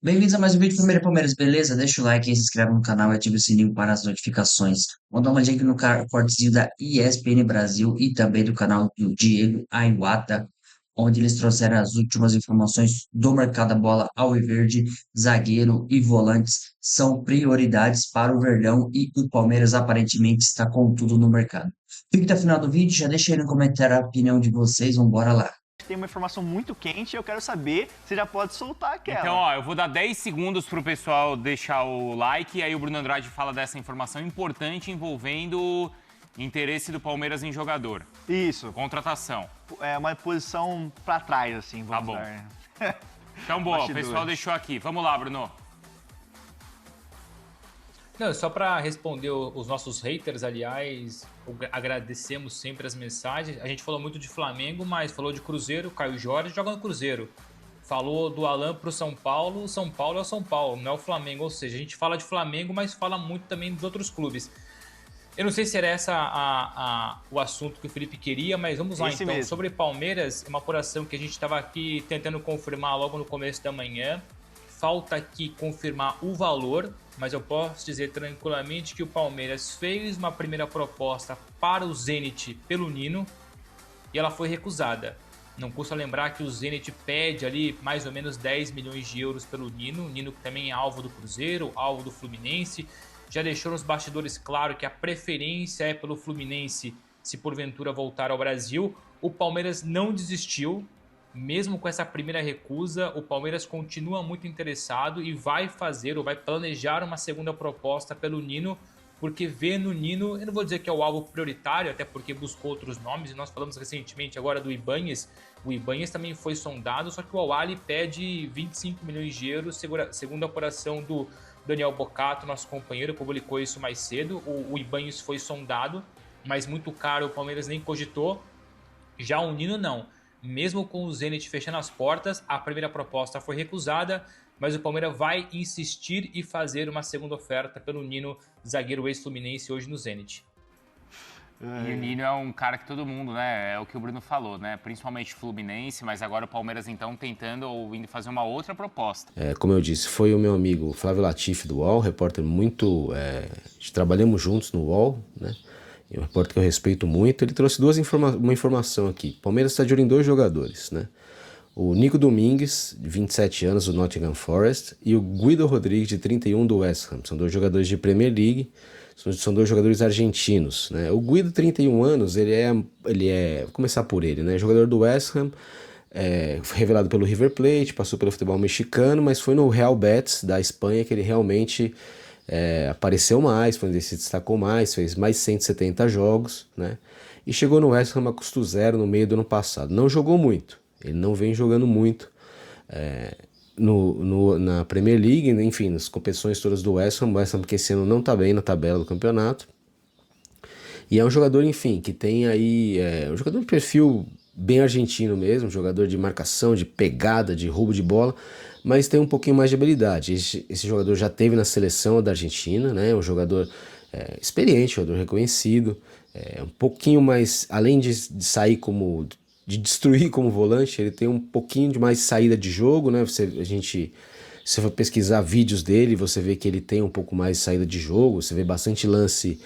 Bem-vindos a mais um vídeo do Primeiro Palmeiras, beleza? Deixa o like aí, se inscreve no canal e ativa o sininho para as notificações. Vou dar uma dica no cortezinho da ESPN Brasil e também do canal do Diego Aiwata, onde eles trouxeram as últimas informações do mercado da bola alviverde, zagueiro e volantes são prioridades para o Verdão e o Palmeiras aparentemente está com tudo no mercado. Fique até o final do vídeo, já deixa aí no comentário a opinião de vocês, vamos bora lá. Tem uma informação muito quente e eu quero saber se já pode soltar aquela. Então, ó, eu vou dar 10 segundos pro pessoal deixar o like e aí o Bruno Andrade fala dessa informação importante envolvendo interesse do Palmeiras em jogador. Isso. Contratação. É uma posição pra trás, assim, vamos Tá bom. dar. Então, boa, o Bastidores. pessoal deixou aqui. Vamos lá, Bruno. Não, só para responder os nossos haters, aliás, agradecemos sempre as mensagens. A gente falou muito de Flamengo, mas falou de Cruzeiro, Caio Jorge joga no Cruzeiro. Falou do Alan pro São Paulo é o São Paulo, não é o Flamengo. Ou seja, a gente fala de Flamengo, mas fala muito também dos outros clubes. Eu não sei se era o assunto que o Felipe queria, mas vamos lá Esse então. mesmo. Sobre Palmeiras, uma apuração que a gente estava aqui tentando confirmar logo no começo da manhã. Falta aqui confirmar o valor, mas eu posso dizer tranquilamente que o Palmeiras fez uma primeira proposta para o Zenit pelo Nino e ela foi recusada. Não custa lembrar que o Zenit pede ali mais ou menos 10 milhões de euros pelo Nino. Nino que também é alvo do Cruzeiro, alvo do Fluminense. Já deixou nos bastidores claro que a preferência é pelo Fluminense se porventura voltar ao Brasil. O Palmeiras não desistiu. Mesmo com essa primeira recusa, o Palmeiras continua muito interessado e vai fazer ou vai planejar uma segunda proposta pelo Nino, porque vê no Nino, eu não vou dizer que é o alvo prioritário, até porque buscou outros nomes, e nós falamos recentemente agora do Ibañez. O Ibañez também foi sondado, só que o Al-Ahly pede 25 milhões de euros, segundo a apuração do Daniel Bocato, nosso companheiro, publicou isso mais cedo. O Ibañez foi sondado, mas muito caro, o Palmeiras nem cogitou. Já o Nino não. Mesmo com o Zenit fechando as portas, a primeira proposta foi recusada, mas o Palmeiras vai insistir e fazer uma segunda oferta pelo Nino, zagueiro ex-fluminense, hoje no Zenit. E o Nino é um cara que todo mundo, né? É o que o Bruno falou, né? Principalmente Fluminense, mas agora o Palmeiras então tentando ou indo fazer uma outra proposta. Como eu disse, foi o meu amigo Flávio Latifi do UOL, repórter muito... trabalhamos juntos no UOL, né? É um repórter que eu respeito muito. Ele trouxe uma informação aqui. Palmeiras está de olho em dois jogadores, né? O Nico Domingues, de 27 anos, do Nottingham Forest, e o Guido Rodrigues, de 31, do West Ham. São dois jogadores de Premier League, são dois jogadores argentinos, né? O Guido, 31 anos, vou começar por ele, né? Jogador do West Ham, foi revelado pelo River Plate, passou pelo futebol mexicano, mas foi no Real Betis, da Espanha, que ele realmente... apareceu mais, foi onde ele se destacou mais, fez mais 170 jogos, né? E chegou no West Ham a custo zero no meio do ano passado. Não jogou muito, ele não vem jogando muito na Premier League, enfim, nas competições todas do West Ham que esse ano não está bem na tabela do campeonato. E é um jogador, enfim, que tem aí, um jogador de perfil bem argentino mesmo, jogador de marcação, de pegada, de roubo de bola, mas tem um pouquinho mais de habilidade. Esse jogador já teve na seleção da Argentina, né? Um jogador experiente, jogador reconhecido, um pouquinho mais, além de sair de destruir como volante, ele tem um pouquinho de mais saída de jogo, né? Se você for pesquisar vídeos dele, você vê que ele tem um pouco mais de saída de jogo, você vê bastante lance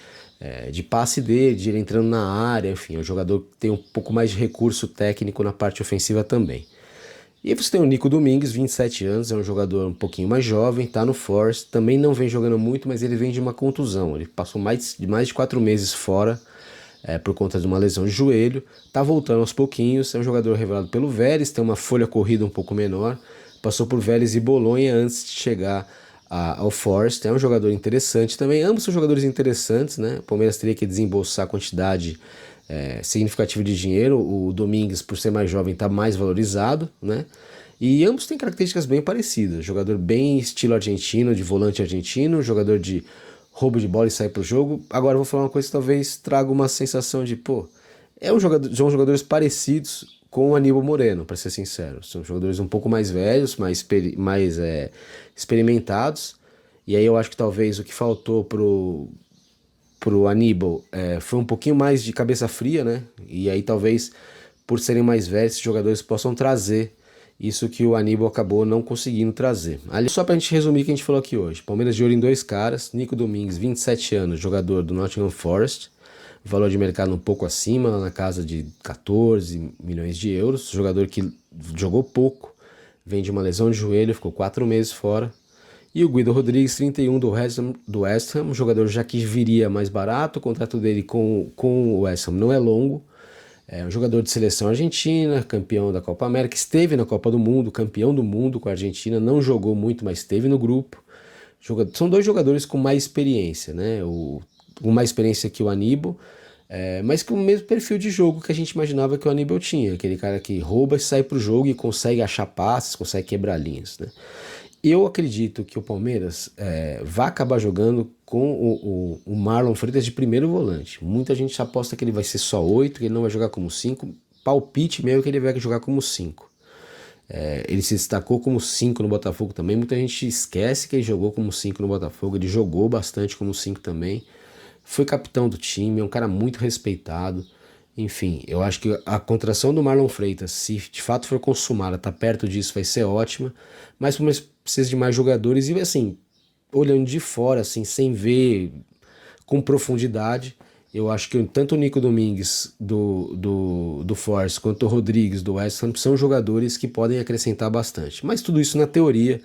de passe dele, de ele entrando na área, enfim, é um jogador que tem um pouco mais de recurso técnico na parte ofensiva também. E aí você tem o Nico Domingues, 27 anos, é um jogador um pouquinho mais jovem, tá no Forest, também não vem jogando muito, mas ele vem de uma contusão, ele passou mais de 4 meses fora, por conta de uma lesão de joelho, tá voltando aos pouquinhos, é um jogador revelado pelo Vélez, tem uma folha corrida um pouco menor, passou por Vélez e Bolonha antes de chegar ao Forest, é um jogador interessante também, ambos são jogadores interessantes, né? O Palmeiras teria que desembolsar a quantidade significativa de dinheiro, o Domingues, por ser mais jovem, está mais valorizado, né? E ambos têm características bem parecidas, jogador bem estilo argentino, de volante argentino, jogador de roubo de bola e sair pro jogo. Agora eu vou falar uma coisa que talvez traga uma sensação de, são jogadores parecidos com o Aníbal Moreno, para ser sincero. São jogadores um pouco mais velhos, mais experimentados. E aí eu acho que talvez o que faltou pro Aníbal foi um pouquinho mais de cabeça fria, né? E aí talvez, por serem mais velhos, esses jogadores possam trazer Isso que o Aníbal acabou não conseguindo trazer. Ali, só pra gente resumir o que a gente falou aqui hoje. Palmeiras de olho em 2 caras. Nico Domingues, 27 anos, jogador do Nottingham Forest. Valor de mercado um pouco acima, na casa de 14 milhões de euros. Jogador que jogou pouco, vem de uma lesão de joelho, ficou 4 meses fora. E o Guido Rodrigues, 31, do West Ham, jogador já que viria mais barato. O contrato dele com o West Ham não é longo. É um jogador de seleção argentina, campeão da Copa América, esteve na Copa do Mundo, campeão do mundo com a Argentina, não jogou muito, mas esteve no grupo. São 2 jogadores com mais experiência, né? Com mais experiência que o Aníbal, mas com o mesmo perfil de jogo que a gente imaginava que o Aníbal tinha, aquele cara que rouba e sai pro jogo e consegue achar passes, consegue quebrar linhas, né? Eu acredito que o Palmeiras vai acabar jogando com o Marlon Freitas de primeiro volante. Muita gente aposta que ele vai ser só 8, que ele não vai jogar como 5. Palpite meio que ele vai jogar como 5. Ele se destacou como 5 no Botafogo também. Muita gente esquece que ele jogou como 5 no Botafogo. Ele jogou bastante como 5 também. Foi capitão do time, é um cara muito respeitado. Enfim, eu acho que a contratação do Marlon Freitas, se de fato for consumada, tá perto disso, vai ser ótima. Mas o Palmeiras precisa de mais jogadores e, assim, olhando de fora, assim, sem ver com profundidade, eu acho que tanto o Nico Domingues do Force quanto o Rodrigues do West Ham são jogadores que podem acrescentar bastante. Mas tudo isso na teoria.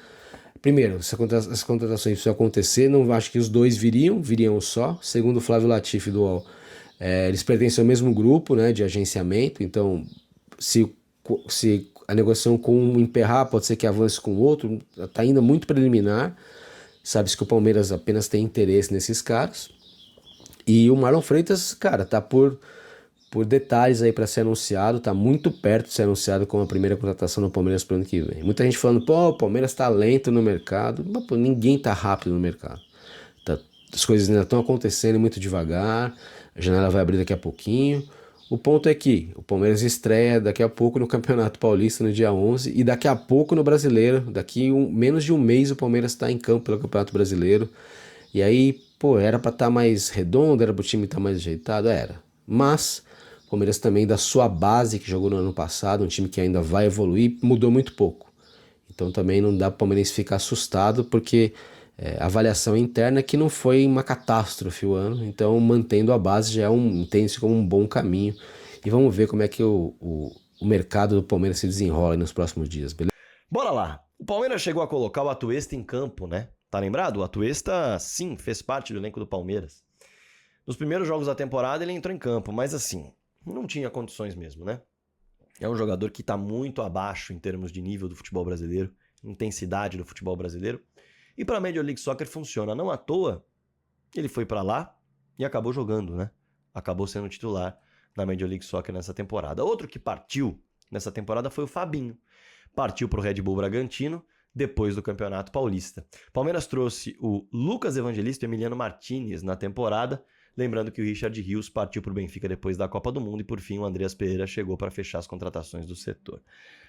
Primeiro, se as contratações precisam acontecer, não acho que os 2 viriam só. Segundo o Flávio Latifi do UOL, eles pertencem ao mesmo grupo, né, de agenciamento, então se a negociação com um emperrar, pode ser que avance com o outro, está ainda muito preliminar, sabe-se que o Palmeiras apenas tem interesse nesses caras, e o Marlon Freitas, cara, tá por detalhes aí para ser anunciado, tá muito perto de ser anunciado como a primeira contratação do Palmeiras para o ano que vem. Muita gente falando, pô, o Palmeiras tá lento no mercado, mas, pô, ninguém tá rápido no mercado, as coisas ainda estão acontecendo muito devagar, a janela vai abrir daqui a pouquinho. O ponto é que o Palmeiras estreia daqui a pouco no Campeonato Paulista no dia 11 e daqui a pouco no Brasileiro, menos de um mês o Palmeiras está em campo pelo Campeonato Brasileiro. E aí, pô, era para estar mais redondo, era para o time estar mais ajeitado, era. Mas o Palmeiras também da sua base que jogou no ano passado, um time que ainda vai evoluir, mudou muito pouco. Então também não dá para o Palmeiras ficar assustado porque a avaliação interna é que não foi uma catástrofe o ano, então mantendo a base já entende-se como um bom caminho. E vamos ver como é que o mercado do Palmeiras se desenrola nos próximos dias, beleza? Bora lá! O Palmeiras chegou a colocar o Atuesta em campo, né? Tá lembrado? O Atuesta, sim, fez parte do elenco do Palmeiras. Nos primeiros jogos da temporada ele entrou em campo, mas assim, não tinha condições mesmo, né? É um jogador que tá muito abaixo em termos de nível do futebol brasileiro, intensidade do futebol brasileiro. E para a Major League Soccer funciona. Não à toa, ele foi para lá e acabou jogando, né? Acabou sendo titular na Major League Soccer nessa temporada. Outro que partiu nessa temporada foi o Fabinho. Partiu para o Red Bull Bragantino depois do Campeonato Paulista. Palmeiras trouxe o Lucas Evangelista e o Emiliano Martinez na temporada. Lembrando que o Richard Rios partiu para o Benfica depois da Copa do Mundo e por fim o Andreas Pereira chegou para fechar as contratações do setor.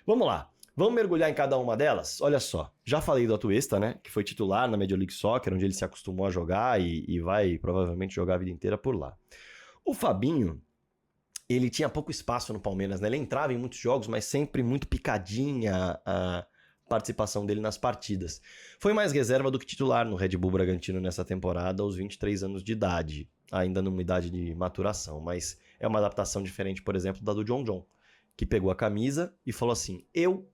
Vamos lá. Vamos mergulhar em cada uma delas? Olha só, já falei do Atuesta, né, que foi titular na Major League Soccer, onde ele se acostumou a jogar e vai provavelmente jogar a vida inteira por lá. O Fabinho, ele tinha pouco espaço no Palmeiras, né? Ele entrava em muitos jogos, mas sempre muito picadinha a participação dele nas partidas. Foi mais reserva do que titular no Red Bull Bragantino nessa temporada, aos 23 anos de idade, ainda numa idade de maturação, mas é uma adaptação diferente, por exemplo, da do John, que pegou a camisa e falou assim, eu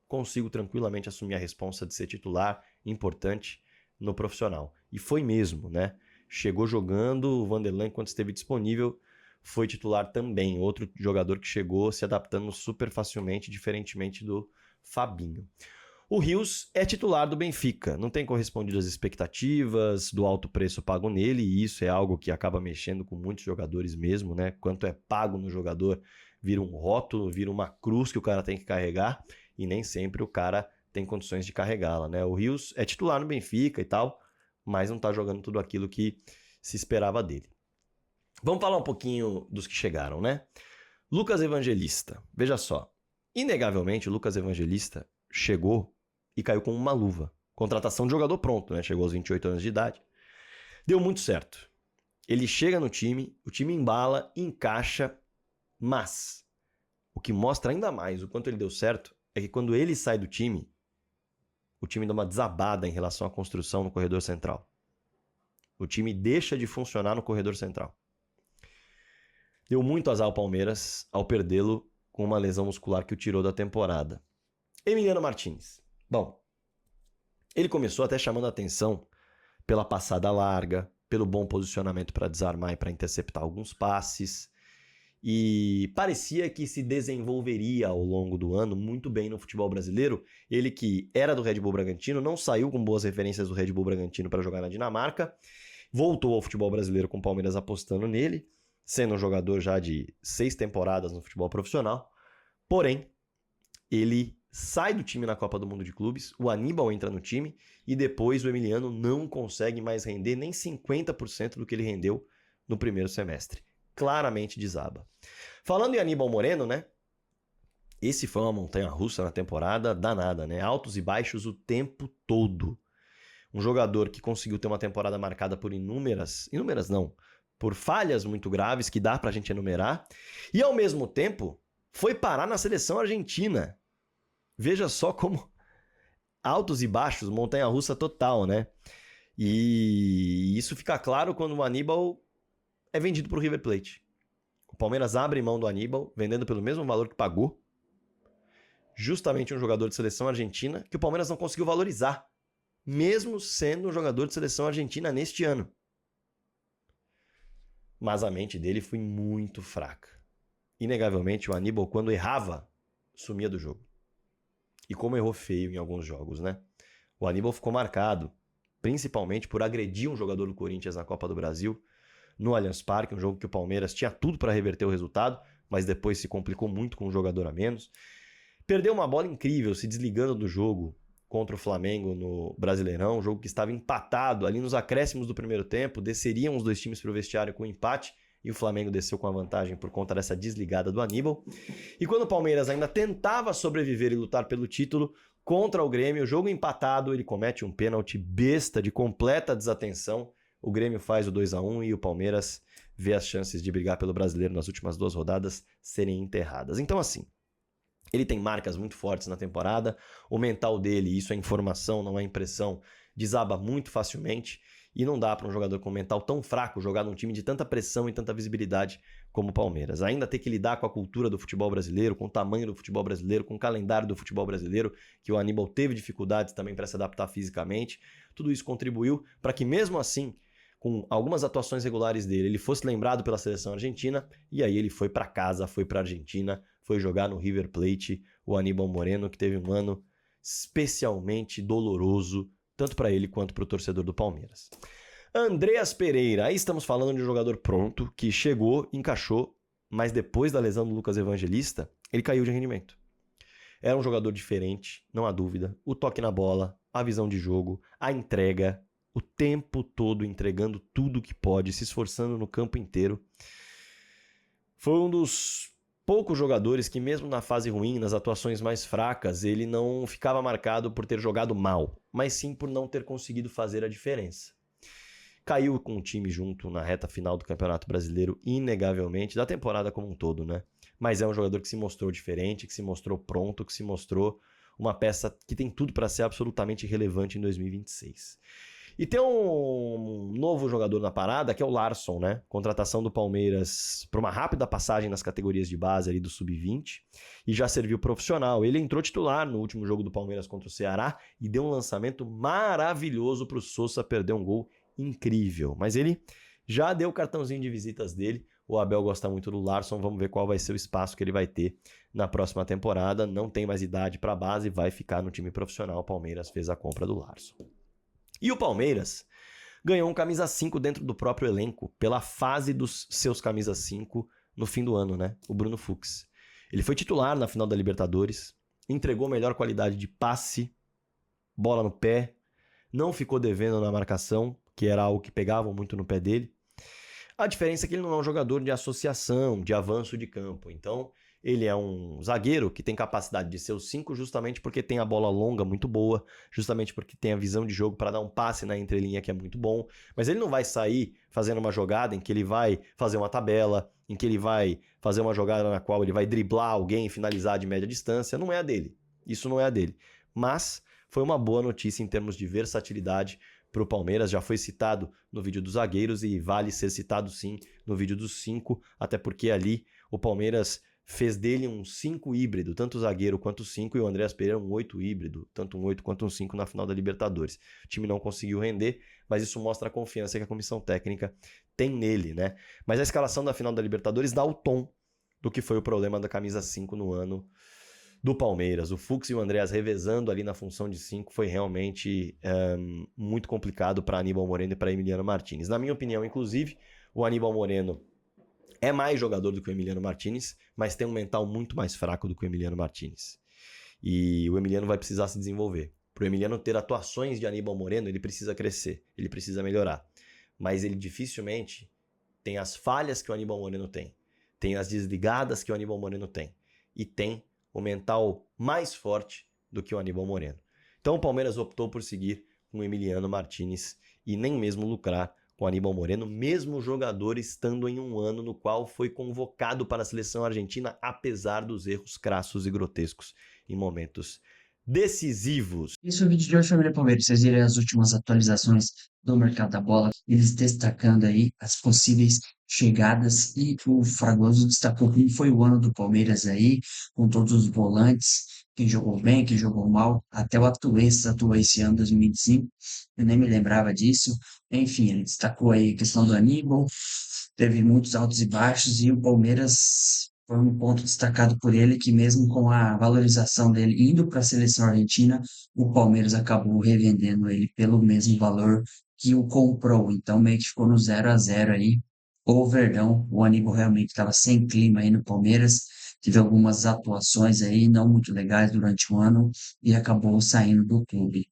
consigo tranquilamente assumir a responsa de ser titular importante no profissional. E foi mesmo, né? Chegou jogando, o Vanderlan, enquanto esteve disponível, foi titular também. Outro jogador que chegou se adaptando super facilmente, diferentemente do Fabinho. O Rios é titular do Benfica, não tem correspondido às expectativas do alto preço pago nele, e isso é algo que acaba mexendo com muitos jogadores mesmo, né? Quanto é pago no jogador, vira um rótulo, vira uma cruz que o cara tem que carregar, e nem sempre o cara tem condições de carregá-la, né? O Rios é titular no Benfica e tal, mas não tá jogando tudo aquilo que se esperava dele. Vamos falar um pouquinho dos que chegaram, né? Lucas Evangelista, veja só. Inegavelmente, o Lucas Evangelista chegou e caiu com uma luva. Contratação de jogador pronto, né? Chegou aos 28 anos de idade. Deu muito certo. Ele chega no time, o time embala, encaixa, mas o que mostra ainda mais o quanto ele deu certo é que quando ele sai do time, o time dá uma desabada em relação à construção no corredor central. O time deixa de funcionar no corredor central. Deu muito azar ao Palmeiras ao perdê-lo com uma lesão muscular que o tirou da temporada. Emiliano Martins. Bom, ele começou até chamando a atenção pela passada larga, pelo bom posicionamento para desarmar e para interceptar alguns passes. E parecia que se desenvolveria ao longo do ano muito bem no futebol brasileiro. Ele que era do Red Bull Bragantino, não saiu com boas referências do Red Bull Bragantino para jogar na Dinamarca, voltou ao futebol brasileiro com o Palmeiras apostando nele, sendo um jogador já de 6 temporadas no futebol profissional. Porém, ele sai do time na Copa do Mundo de Clubes, o Aníbal entra no time e depois o Emiliano não consegue mais render nem 50% do que ele rendeu no primeiro semestre. Claramente desaba. Falando em Aníbal Moreno, né? Esse foi uma montanha-russa na temporada danada, né? Altos e baixos o tempo todo. Um jogador que conseguiu ter uma temporada marcada por por falhas muito graves que dá pra gente enumerar, e ao mesmo tempo foi parar na seleção argentina. Veja só como altos e baixos, montanha-russa total, né? E isso fica claro quando o Aníbal é vendido para o River Plate. O Palmeiras abre mão do Aníbal, vendendo pelo mesmo valor que pagou. Justamente um jogador de seleção argentina que o Palmeiras não conseguiu valorizar, mesmo sendo um jogador de seleção argentina neste ano. Mas a mente dele foi muito fraca. Inegavelmente, o Aníbal, quando errava, sumia do jogo. E como errou feio em alguns jogos, né? O Aníbal ficou marcado, principalmente por agredir um jogador do Corinthians na Copa do Brasil, no Allianz Parque, um jogo que o Palmeiras tinha tudo para reverter o resultado, mas depois se complicou muito com um jogador a menos. Perdeu uma bola incrível, se desligando do jogo contra o Flamengo no Brasileirão, um jogo que estava empatado ali nos acréscimos do primeiro tempo, desceriam os dois times para o vestiário com empate, e o Flamengo desceu com a vantagem por conta dessa desligada do Aníbal. E quando o Palmeiras ainda tentava sobreviver e lutar pelo título contra o Grêmio, o jogo empatado, ele comete um pênalti besta de completa desatenção. O Grêmio faz o 2-1 e o Palmeiras vê as chances de brigar pelo Brasileiro nas últimas 2 rodadas serem enterradas. Então, assim, ele tem marcas muito fortes na temporada, o mental dele, isso é informação, não é impressão, desaba muito facilmente e não dá para um jogador com um mental tão fraco jogar num time de tanta pressão e tanta visibilidade como o Palmeiras. Ainda ter que lidar com a cultura do futebol brasileiro, com o tamanho do futebol brasileiro, com o calendário do futebol brasileiro, que o Aníbal teve dificuldades também para se adaptar fisicamente. Tudo isso contribuiu para que mesmo assim, com algumas atuações regulares dele, ele fosse lembrado pela seleção argentina, e aí ele foi para casa, foi para a Argentina, foi jogar no River Plate, o Aníbal Moreno, que teve um ano especialmente doloroso, tanto para ele quanto para o torcedor do Palmeiras. Andreas Pereira, aí estamos falando de um jogador pronto, que chegou, encaixou, mas depois da lesão do Lucas Evangelista, ele caiu de rendimento. Era um jogador diferente, não há dúvida, o toque na bola, a visão de jogo, a entrega, o tempo todo entregando tudo que pode, se esforçando no campo inteiro. Foi um dos poucos jogadores que mesmo na fase ruim, nas atuações mais fracas, ele não ficava marcado por ter jogado mal, mas sim por não ter conseguido fazer a diferença. Caiu com o time junto na reta final do Campeonato Brasileiro, inegavelmente, da temporada como um todo, né? Mas é um jogador que se mostrou diferente, que se mostrou pronto, que se mostrou uma peça que tem tudo para ser absolutamente relevante em 2026. E tem um novo jogador na parada, que é o Larsson, né? Contratação do Palmeiras para uma rápida passagem nas categorias de base ali do Sub-20 e já serviu profissional. Ele entrou titular no último jogo do Palmeiras contra o Ceará e deu um lançamento maravilhoso para o Sousa perder um gol incrível. Mas ele já deu o cartãozinho de visitas dele. O Abel gosta muito do Larsson, vamos ver qual vai ser o espaço que ele vai ter na próxima temporada. Não tem mais idade para base, vai ficar no time profissional. O Palmeiras fez a compra do Larsson. E o Palmeiras ganhou um camisa 5 dentro do próprio elenco, pela fase dos seus camisa 5 no fim do ano, né? O Bruno Fux. Ele foi titular na final da Libertadores, entregou melhor qualidade de passe, bola no pé, não ficou devendo na marcação, que era algo que pegava muito no pé dele. A diferença é que ele não é um jogador de associação, de avanço de campo. Então, ele é um zagueiro que tem capacidade de ser o 5 justamente porque tem a bola longa muito boa, justamente porque tem a visão de jogo para dar um passe na entrelinha que é muito bom. Mas ele não vai sair fazendo uma jogada em que ele vai fazer uma tabela, em que ele vai fazer uma jogada na qual ele vai driblar alguém e finalizar de média distância. Não é a dele. Isso não é a dele. Mas foi uma boa notícia em termos de versatilidade para o Palmeiras. Já foi citado no vídeo dos zagueiros e vale ser citado sim no vídeo dos 5, até porque ali o Palmeiras fez dele um 5 híbrido, tanto o zagueiro quanto o 5, e o Andreas Pereira um 8 híbrido, tanto um 8 quanto um 5 na final da Libertadores. O time não conseguiu render, mas isso mostra a confiança que a comissão técnica tem nele, né? Mas a escalação da final da Libertadores dá o tom do que foi o problema da camisa 5 no ano do Palmeiras. O Fux e o Andreas revezando ali na função de 5 foi realmente muito complicado para Aníbal Moreno e para Emiliano Martínez. Na minha opinião, inclusive, o Aníbal Moreno é mais jogador do que o Emiliano Martínez, mas tem um mental muito mais fraco do que o Emiliano Martínez. E o Emiliano vai precisar se desenvolver. Para o Emiliano ter atuações de Aníbal Moreno, ele precisa crescer, ele precisa melhorar. Mas ele dificilmente tem as falhas que o Aníbal Moreno tem as desligadas que o Aníbal Moreno tem, e tem o mental mais forte do que o Aníbal Moreno. Então o Palmeiras optou por seguir com o Emiliano Martínez e nem mesmo lucrar com o Aníbal Moreno, mesmo o jogador estando em um ano no qual foi convocado para a seleção argentina, apesar dos erros crassos e grotescos em momentos decisivos. Isso é o vídeo de hoje, família Palmeiras. Vocês viram as últimas atualizações do mercado da bola, eles destacando aí as possíveis chegadas, e o Fragoso destacou como foi o ano do Palmeiras aí, com todos os volantes, quem jogou bem, quem jogou mal, até o Atuesta atuou esse ano, 2025, eu nem me lembrava disso. Enfim, ele destacou aí a questão do Aníbal, teve muitos altos e baixos, e o Palmeiras foi um ponto destacado por ele, que mesmo com a valorização dele indo para a seleção argentina, o Palmeiras acabou revendendo ele pelo mesmo valor que o comprou. Então meio que ficou no 0-0 aí. O Verdão, o Aníbal realmente estava sem clima aí no Palmeiras, teve algumas atuações aí não muito legais durante o ano e acabou saindo do clube.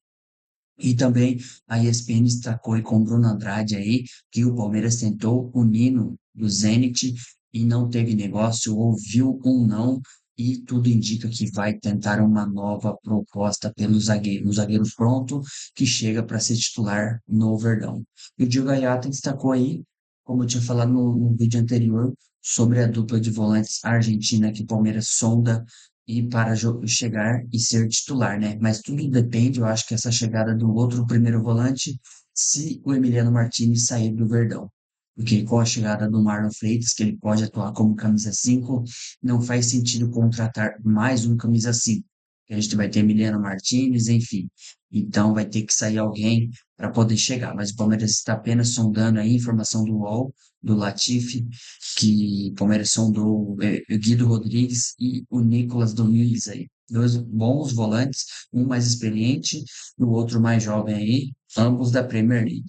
E também a ESPN destacou aí com o Bruno Andrade aí que o Palmeiras tentou o Nino do Zenit e não teve negócio, ouviu um não, e tudo indica que vai tentar uma nova proposta pelo zagueiro, um zagueiro pronto que chega para ser titular no Verdão. E o Diogo Gaeta destacou aí, como eu tinha falado no vídeo anterior, sobre a dupla de volantes argentina que o Palmeiras sonda e para chegar e ser titular, né? Mas tudo depende, eu acho que essa chegada do outro primeiro volante, se o Emiliano Martínez sair do Verdão. Porque com a chegada do Marlon Freitas, que ele pode atuar como camisa 5, não faz sentido contratar mais um camisa 5. A gente vai ter Emiliano Martínez, enfim. Então vai ter que sair alguém para poder chegar. Mas o Palmeiras está apenas sondando aí informação do UOL, do Latifi, que o Palmeiras sondou o Guido Rodrigues e o Nicolas Domingues aí. Dois bons volantes, um mais experiente e o outro mais jovem aí, ambos da Premier League.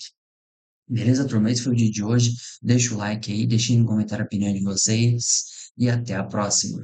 Beleza, turma? Esse foi o dia de hoje. Deixa o like aí, deixem no comentário a opinião de vocês e até a próxima.